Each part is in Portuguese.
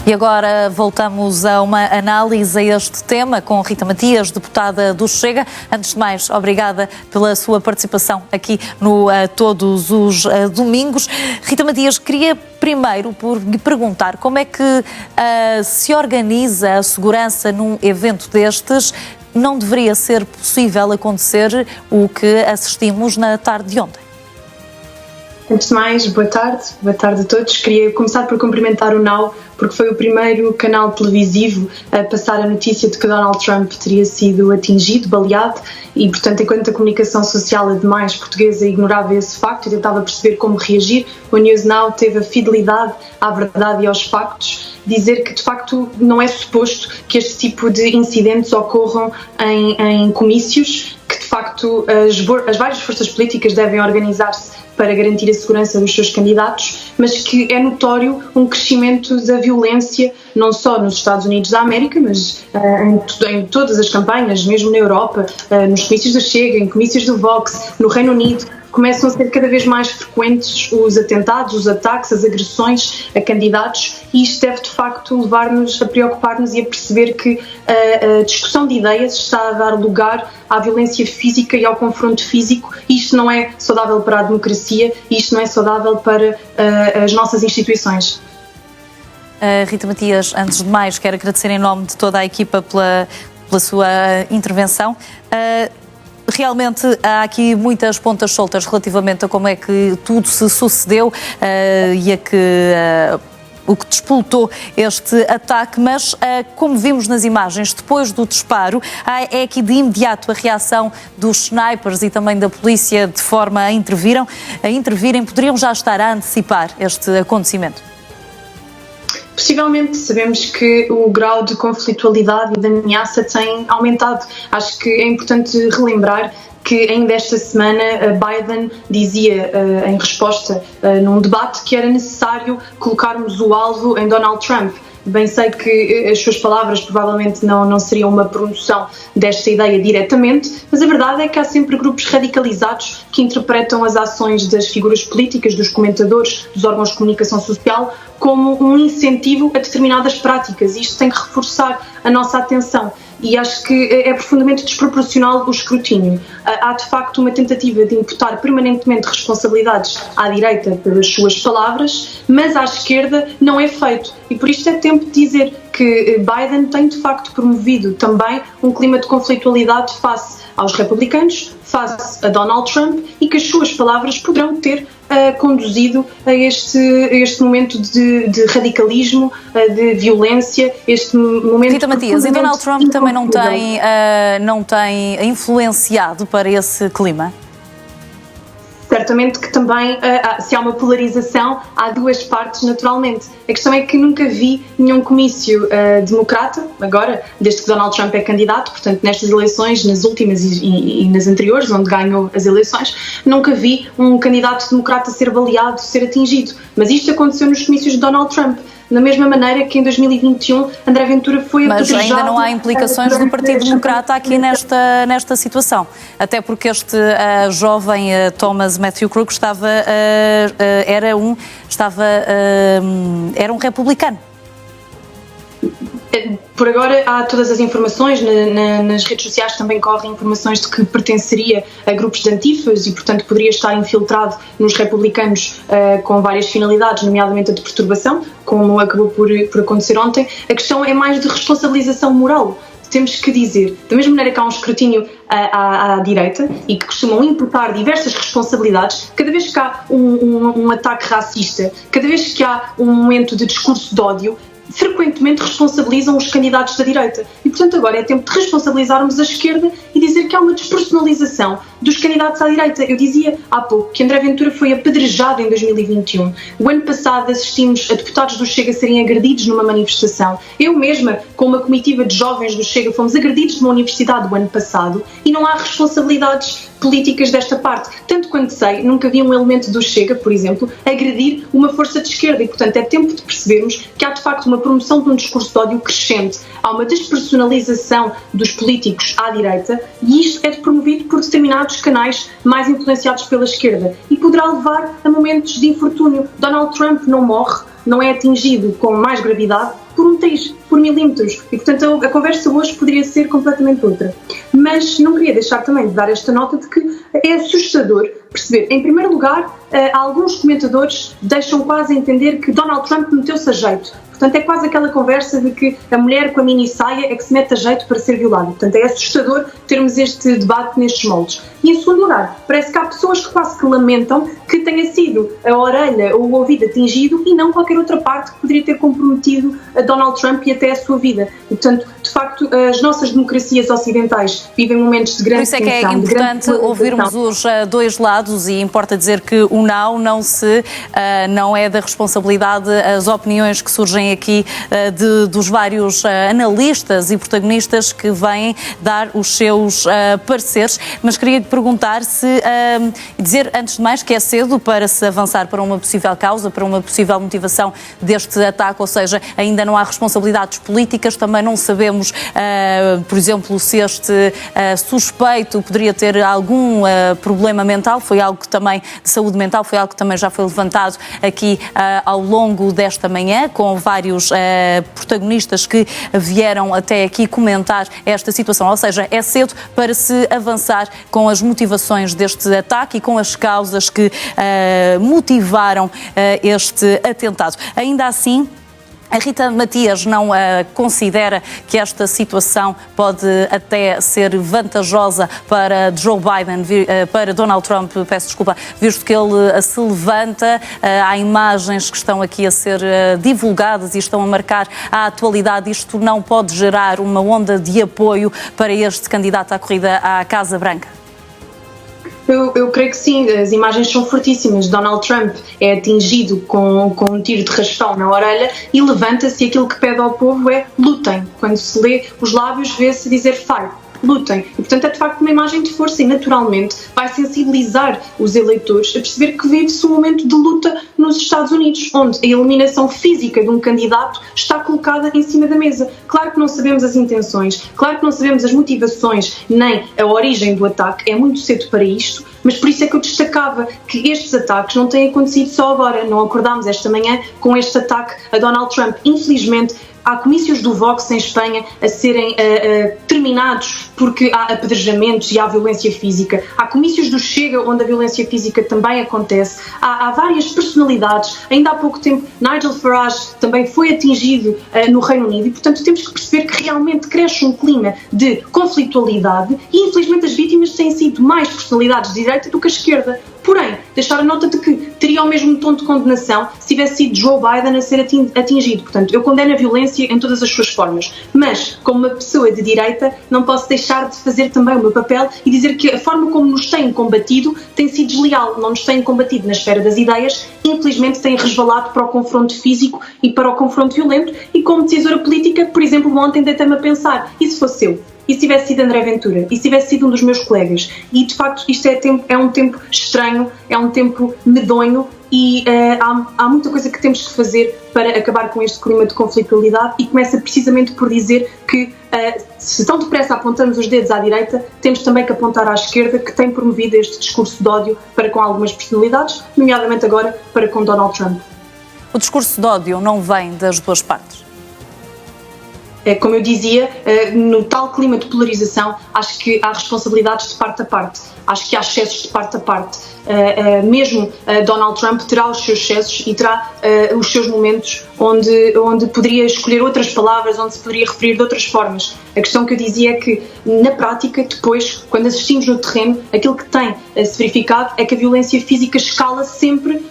E agora voltamos a uma análise a este tema com Rita Matias, deputada do Chega. Antes de mais, obrigada pela sua participação aqui no Todos os Domingos. Rita Matias, queria primeiro por lhe perguntar como é que se organiza a segurança num evento destes. Não deveria ser possível acontecer o que assistimos na tarde de ontem? Antes de mais, boa tarde a todos. Queria começar por cumprimentar o Now, porque foi o primeiro canal televisivo a passar a notícia de que Donald Trump teria sido atingido, baleado, e portanto, enquanto a comunicação social a demais portuguesa ignorava esse facto e tentava perceber como reagir, o News Now teve a fidelidade à verdade e aos factos, dizer que de facto não é suposto que este tipo de incidentes ocorram em comícios, que de facto as várias forças políticas devem organizar-se para garantir a segurança dos seus candidatos, mas que é notório um crescimento da violência, não só nos Estados Unidos da América, mas em todas as campanhas, mesmo na Europa, nos comícios da Chega, em comícios do Vox, no Reino Unido. Começam a ser cada vez mais frequentes os atentados, os ataques, as agressões a candidatos, e isto deve de facto levar-nos a preocupar-nos e a perceber que a discussão de ideias está a dar lugar à violência física e ao confronto físico, e isto não é saudável para a democracia e isto não é saudável para as nossas instituições. Rita Matias, antes de mais, quero agradecer em nome de toda a equipa pela sua intervenção. Realmente há aqui muitas pontas soltas relativamente a como é que tudo se sucedeu e a que o que despoltou este ataque, mas como vimos nas imagens, depois do disparo, é aqui de imediato a reação dos snipers e também da polícia de forma a intervirem, poderiam já estar a antecipar este acontecimento? Possivelmente. Sabemos que o grau de conflitualidade e de ameaça tem aumentado. Acho que é importante relembrar que ainda esta semana Biden dizia em resposta num debate que era necessário colocarmos o alvo em Donald Trump. Bem sei que as suas palavras provavelmente não seriam uma promoção desta ideia diretamente, mas a verdade é que há sempre grupos radicalizados que interpretam as ações das figuras políticas, dos comentadores, dos órgãos de comunicação social como um incentivo a determinadas práticas, e isto tem que reforçar a nossa atenção. E acho que é profundamente desproporcional o escrutínio. Há de facto uma tentativa de imputar permanentemente responsabilidades à direita pelas suas palavras, mas à esquerda não é feito. E por isto é tempo de dizer que Biden tem de facto promovido também um clima de conflitualidade face aos republicanos, face a Donald Trump, e que as suas palavras poderão ter conduzido a este momento de radicalismo, de violência, este momento... Rita Matias, e Donald Trump também não tem influenciado para esse clima? Certamente que também, se há uma polarização, há duas partes naturalmente. A questão é que nunca vi nenhum comício democrata, agora, desde que Donald Trump é candidato, portanto nestas eleições, nas últimas e nas anteriores, onde ganhou as eleições, nunca vi um candidato democrata ser baleado, ser atingido. Mas isto aconteceu nos comícios de Donald Trump. Da mesma maneira que em 2021 André Ventura foi apedrejado. Mas ainda não há implicações do Partido Democrata aqui nesta situação. Até porque este jovem Thomas Matthew Crook era um republicano. Por agora há todas as informações, nas redes sociais também correm informações de que pertenceria a grupos de antifas e, portanto, poderia estar infiltrado nos republicanos com várias finalidades, nomeadamente a de perturbação, como acabou por acontecer ontem. A questão é mais de responsabilização moral. Temos que dizer, da mesma maneira que há um escrutínio à direita e que costumam imputar diversas responsabilidades, cada vez que há um ataque racista, cada vez que há um momento de discurso de ódio, frequentemente responsabilizam os candidatos da direita. E, portanto, agora é tempo de responsabilizarmos a esquerda e dizer que há uma despersonalização dos candidatos à direita. Eu dizia há pouco que André Ventura foi apedrejado em 2021. O ano passado assistimos a deputados do Chega serem agredidos numa manifestação. Eu mesma, com uma comitiva de jovens do Chega, fomos agredidos numa universidade do ano passado e não há responsabilidades políticas desta parte. Tanto quanto sei, nunca vi um elemento do Chega, por exemplo, agredir uma força de esquerda e, portanto, é tempo de percebermos que há, de facto, uma promoção de um discurso de ódio crescente. Há uma despersonalização dos políticos à direita e isto é promovido por determinados canais mais influenciados pela esquerda e poderá levar a momentos de infortúnio. Donald Trump não morre, não é atingido com mais gravidade por um triz, por milímetros, e portanto a conversa hoje poderia ser completamente outra. Mas não queria deixar também de dar esta nota de que é assustador perceber, em primeiro lugar, alguns comentadores deixam quase a entender que Donald Trump meteu-se a jeito. Portanto, é quase aquela conversa de que a mulher com a mini saia é que se mete a jeito para ser violada. Portanto, é assustador termos este debate nestes moldes. E, em segundo lugar, parece que há pessoas que quase que lamentam que tenha sido a orelha ou o ouvido atingido e não qualquer outra parte que poderia ter comprometido a Donald Trump e até a sua vida. E, portanto, de facto, as nossas democracias ocidentais vivem momentos de grande tensão. Por isso é que é importante ouvirmos os dois lados, e importa dizer que o não é da responsabilidade as opiniões que surgem aqui dos vários analistas e protagonistas que vêm dar os seus pareceres, mas queria lhe perguntar dizer antes de mais que é cedo para se avançar para uma possível causa, para uma possível motivação deste ataque, ou seja, ainda não há responsabilidades políticas, também não sabemos, por exemplo, se este suspeito poderia ter algum problema mental, foi algo que também, de saúde mental, foi algo que também já foi levantado aqui ao longo desta manhã, com vários protagonistas que vieram até aqui comentar esta situação, ou seja, é cedo para se avançar com as motivações deste ataque e com as causas que motivaram este atentado. Ainda assim, a Rita Matias não considera que esta situação pode até ser vantajosa para Joe Biden, para Donald Trump, peço desculpa, visto que ele se levanta, há imagens que estão aqui a ser divulgadas e estão a marcar a atualidade. Isto não pode gerar uma onda de apoio para este candidato à corrida à Casa Branca? Eu creio que sim, as imagens são fortíssimas. Donald Trump é atingido com um tiro de raspão na orelha e levanta-se, e aquilo que pede ao povo é lutem. Quando se lê os lábios, vê-se dizer fight. Lutem. E, portanto, é de facto uma imagem de força e, naturalmente, vai sensibilizar os eleitores a perceber que vive-se um momento de luta nos Estados Unidos, onde a eliminação física de um candidato está colocada em cima da mesa. Claro que não sabemos as intenções, claro que não sabemos as motivações, nem a origem do ataque, é muito cedo para isto, mas por isso é que eu destacava que estes ataques não têm acontecido só agora. Não acordámos esta manhã com este ataque a Donald Trump. Infelizmente, há comícios do Vox em Espanha a serem terminados porque há apedrejamentos e há violência física. Há comícios do Chega onde a violência física também acontece. Há várias personalidades. Ainda há pouco tempo, Nigel Farage também foi atingido no Reino Unido e, portanto, temos que perceber que realmente cresce um clima de conflitualidade e, infelizmente, as vítimas têm sido mais personalidades de direita do que a esquerda. Porém, deixar a nota de que teria o mesmo tom de condenação se tivesse sido Joe Biden a ser atingido. Portanto, eu condeno a violência em todas as suas formas. Mas, como uma pessoa de direita, não posso deixar de fazer também o meu papel e dizer que a forma como nos têm combatido tem sido desleal. Não nos têm combatido na esfera das ideias, infelizmente têm resvalado para o confronto físico e para o confronto violento. E como decisora política, por exemplo, ontem deitei-me a pensar, e se fosse eu? E se tivesse sido André Ventura? E se tivesse sido um dos meus colegas? E, de facto, isto é um tempo estranho, é um tempo medonho e há muita coisa que temos que fazer para acabar com este clima de conflitualidade, e começa precisamente por dizer que se tão depressa apontamos os dedos à direita, temos também que apontar à esquerda, que tem promovido este discurso de ódio para com algumas personalidades, nomeadamente agora para com Donald Trump. O discurso de ódio não vem das duas partes? Como eu dizia, no tal clima de polarização, acho que há responsabilidades de parte a parte, acho que há excessos de parte a parte. Mesmo Donald Trump terá os seus excessos e terá os seus momentos onde poderia escolher outras palavras, onde se poderia referir de outras formas. A questão que eu dizia é que, na prática, depois, quando assistimos no terreno, aquilo que tem se verificado é que a violência física escala sempre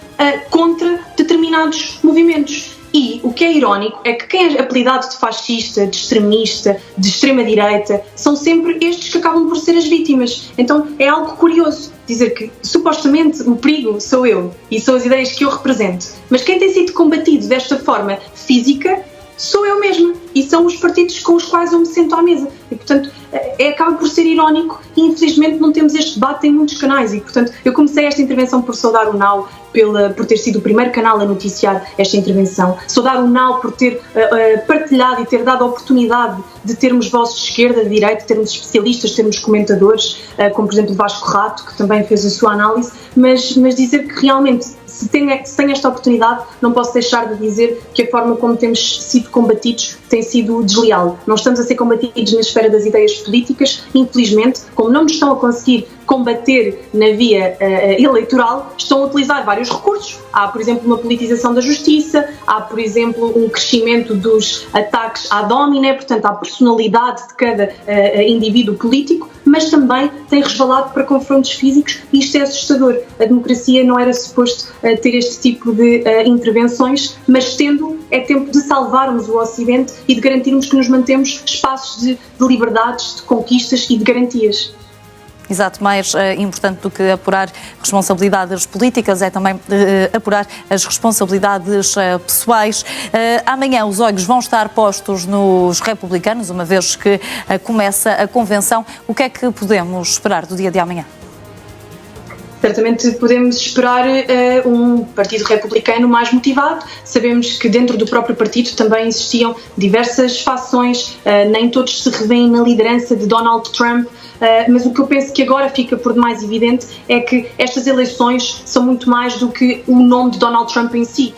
contra determinados movimentos. E o que é irónico é que quem é apelidado de fascista, de extremista, de extrema-direita, são sempre estes que acabam por ser as vítimas. Então é algo curioso dizer que, supostamente, o perigo sou eu e são as ideias que eu represento. Mas quem tem sido combatido desta forma física sou eu mesma. E são os partidos com os quais eu me sento à mesa. E, portanto, acaba por ser irónico e, infelizmente, não temos este debate em muitos canais. E, portanto, eu comecei esta intervenção por saudar o Now, por ter sido o primeiro canal a noticiar esta intervenção. Saudar o Now por ter partilhado e ter dado a oportunidade de termos vozes de esquerda, de direita, de termos especialistas, de termos comentadores, como, por exemplo, Vasco Rato, que também fez a sua análise, mas dizer que realmente se tenho esta oportunidade, não posso deixar de dizer que a forma como temos sido combatidos tem sido desleal. Não estamos a ser combatidos na esfera das ideias políticas, infelizmente, como não nos estão a conseguir combater na via eleitoral, estão a utilizar vários recursos. Há, por exemplo, uma politização da justiça, há, por exemplo, um crescimento dos ataques à domina, portanto, à personalidade de cada indivíduo político, mas também tem resvalado para confrontos físicos e isto é assustador. A democracia não era suposto ter este tipo de intervenções, mas é tempo de salvarmos o Ocidente e de garantirmos que nos mantemos espaços de liberdades, de conquistas e de garantias. Exato, mais importante do que apurar responsabilidades políticas é também apurar as responsabilidades pessoais. Amanhã os olhos vão estar postos nos republicanos, uma vez que começa a convenção. O que é que podemos esperar do dia de amanhã? Certamente podemos esperar um partido republicano mais motivado. Sabemos que dentro do próprio partido também existiam diversas fações, nem todos se revêem na liderança de Donald Trump, mas o que eu penso que agora fica por demais evidente é que estas eleições são muito mais do que o nome de Donald Trump em si.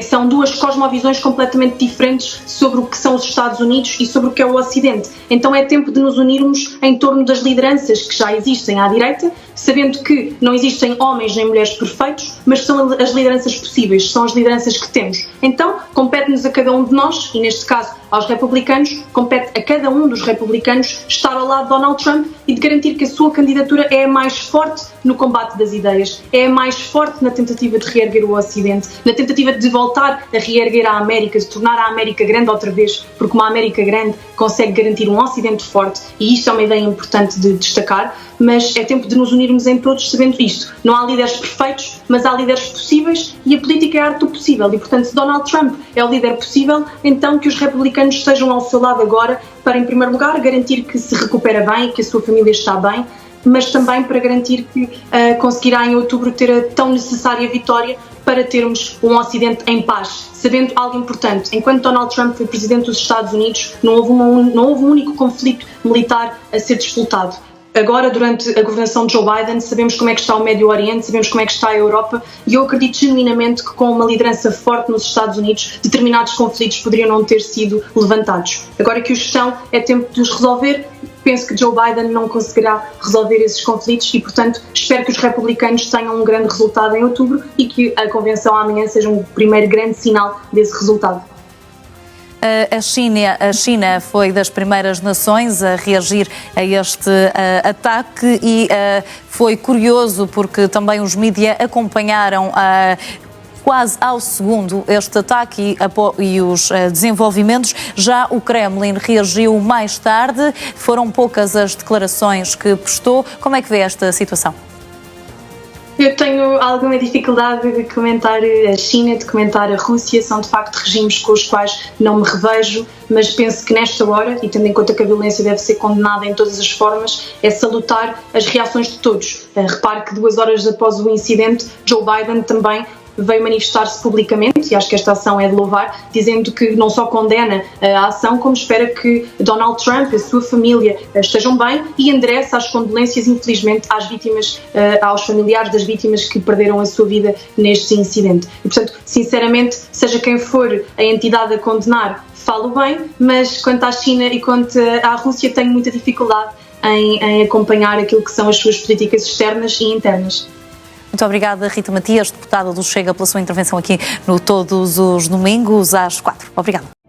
São duas cosmovisões completamente diferentes sobre o que são os Estados Unidos e sobre o que é o Ocidente. Então é tempo de nos unirmos em torno das lideranças que já existem à direita, sabendo que não existem homens nem mulheres perfeitos, mas são as lideranças possíveis, são as lideranças que temos. Então compete-nos a cada um de nós, e neste caso aos republicanos, compete a cada um dos republicanos estar ao lado de Donald Trump e de garantir que a sua candidatura é a mais forte no combate das ideias, é a mais forte na tentativa de reerguer o Ocidente, na tentativa de voltar a reerguer a América, de tornar a América grande outra vez, porque uma América grande consegue garantir um Ocidente forte, e isto é uma ideia importante de destacar, mas é tempo de nos unirmos em todos sabendo isto. Não há líderes perfeitos, mas há líderes possíveis e a política é a arte do possível. E, portanto, se Donald Trump é o líder possível, então que os republicanos estejam ao seu lado agora para, em primeiro lugar, garantir que se recupera bem, que a sua família está bem, mas também para garantir que conseguirá em outubro ter a tão necessária vitória para termos um Ocidente em paz. Sabendo algo importante, enquanto Donald Trump foi presidente dos Estados Unidos, não houve um único conflito militar a ser disputado. Agora, durante a governação de Joe Biden, sabemos como é que está o Médio Oriente, sabemos como é que está a Europa e eu acredito genuinamente que com uma liderança forte nos Estados Unidos, determinados conflitos poderiam não ter sido levantados. Agora que os estão, é tempo de os resolver. Penso que Joe Biden não conseguirá resolver esses conflitos e, portanto, espero que os republicanos tenham um grande resultado em outubro e que a convenção amanhã seja um primeiro grande sinal desse resultado. A China foi das primeiras nações a reagir a este ataque e foi curioso porque também os mídias acompanharam quase ao segundo este ataque e os desenvolvimentos. Já o Kremlin reagiu mais tarde, foram poucas as declarações que prestou. Como é que vê esta situação? Eu tenho alguma dificuldade de comentar a China, de comentar a Rússia, são de facto regimes com os quais não me revejo, mas penso que nesta hora, e tendo em conta que a violência deve ser condenada em todas as formas, é salutar as reações de todos. Repare que 2 horas após o incidente, Joe Biden também veio manifestar-se publicamente, e acho que esta ação é de louvar, dizendo que não só condena a ação, como espera que Donald Trump e a sua família estejam bem e endereça as condolências, infelizmente, às vítimas, aos familiares das vítimas que perderam a sua vida neste incidente. E, portanto, sinceramente, seja quem for a entidade a condenar, falo bem, mas quanto à China e quanto à Rússia, tenho muita dificuldade em acompanhar aquilo que são as suas políticas externas e internas. Muito obrigada, Rita Matias, deputada do Chega, pela sua intervenção aqui no Todos os Domingos, às 4. Obrigada.